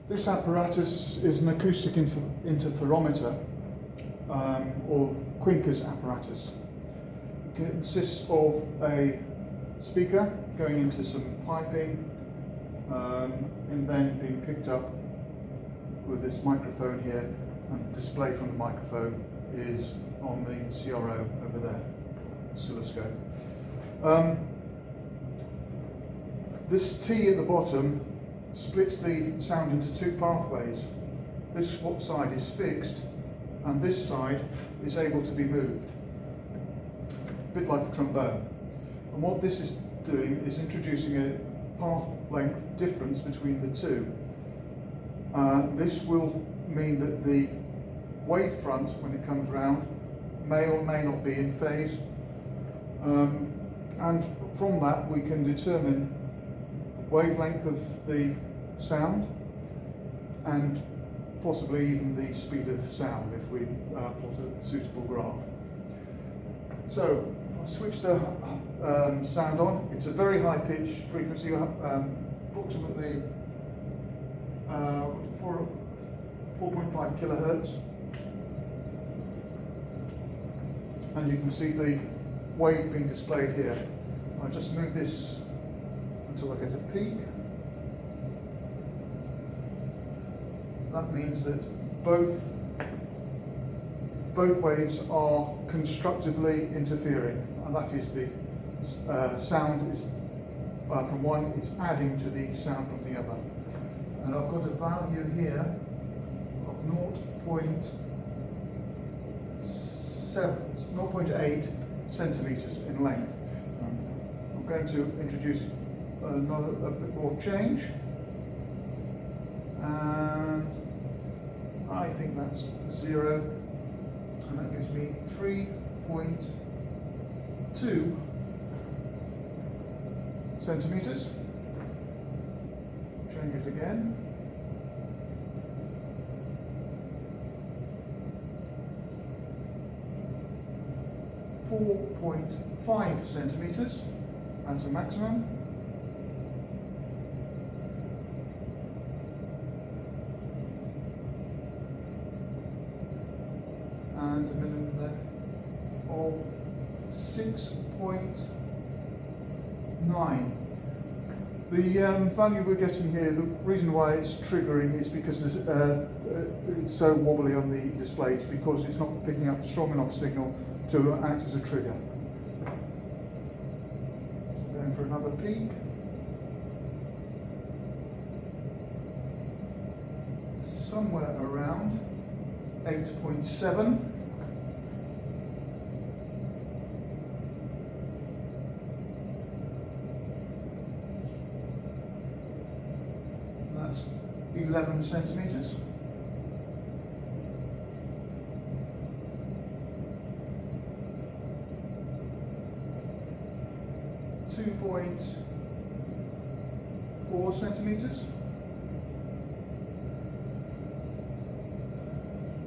This apparatus is an acoustic interferometer, or Quinke's apparatus. It consists of a speaker going into some piping and then being picked up with this microphone here, and the display from the microphone is on the CRO over there, oscilloscope. This T at the bottom splits the sound into two pathways. This side is fixed, and this side is able to be moved, a bit like a trombone. And what this is doing is introducing a path length difference between the two. This will mean that the wavefront, when it comes round, may or may not be in phase, and from that we can determine wavelength of the sound and possibly even the speed of sound if we plot a suitable graph. So I'll switch the sound on. It's a very high pitch frequency, approximately 4.5 kilohertz, and you can see the wave being displayed here. I'll just move this until I get a peak. That means that both waves are constructively interfering, and that is the sound is from one is adding to the sound from the other. And I've got a value here of 0.8 centimeters in length. I'm going to introduce a bit more change, and I think that's 0, and that gives me 3.2 centimeters. Change it again. .5 centimeters at a maximum. And a minimum there of 6.9. The value we're getting here, the reason why it's triggering is because it's so wobbly on the display, is because it's not picking up a strong enough signal to act as a trigger. Going for another peak. Somewhere around 8.7. That's 11 centimeters. .4 centimeters.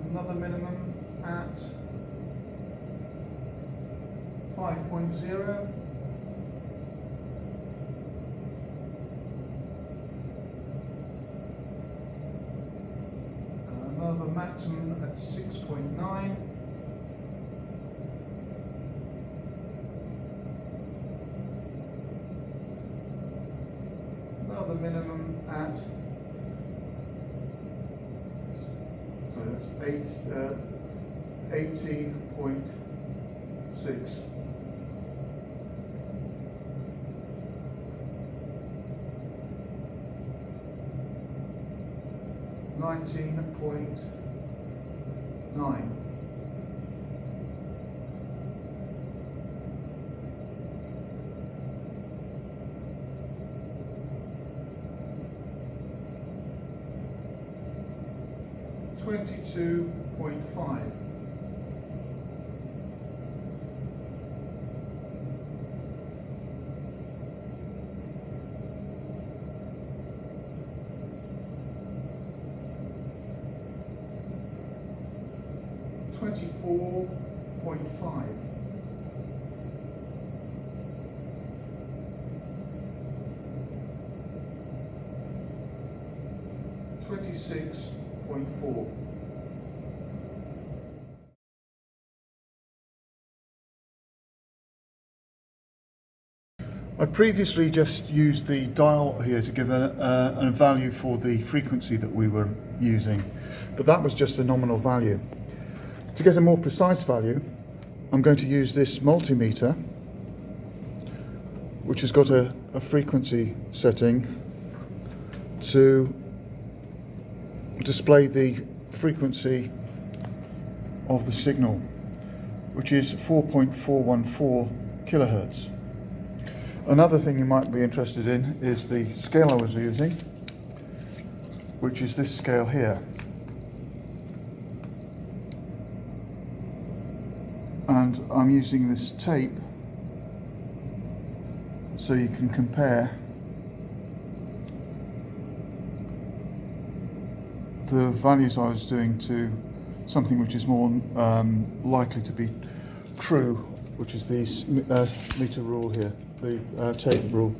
Another minimum at 5.0. Another maximum at 6.9. Another minimum at, so that's 18.6. .9. .5. 24.5. 26.5. I previously just used the dial here to give a value for the frequency that we were using, but that was just a nominal value. To get a more precise value, I'm going to use this multimeter, which has got a frequency setting to display the frequency of the signal, which is 4.414 kilohertz. Another thing you might be interested in is the scale I was using, which is this scale here. And I'm using this tape so you can compare the values I was doing to something which is more likely to be true, which is the meter rule here, the tape rule.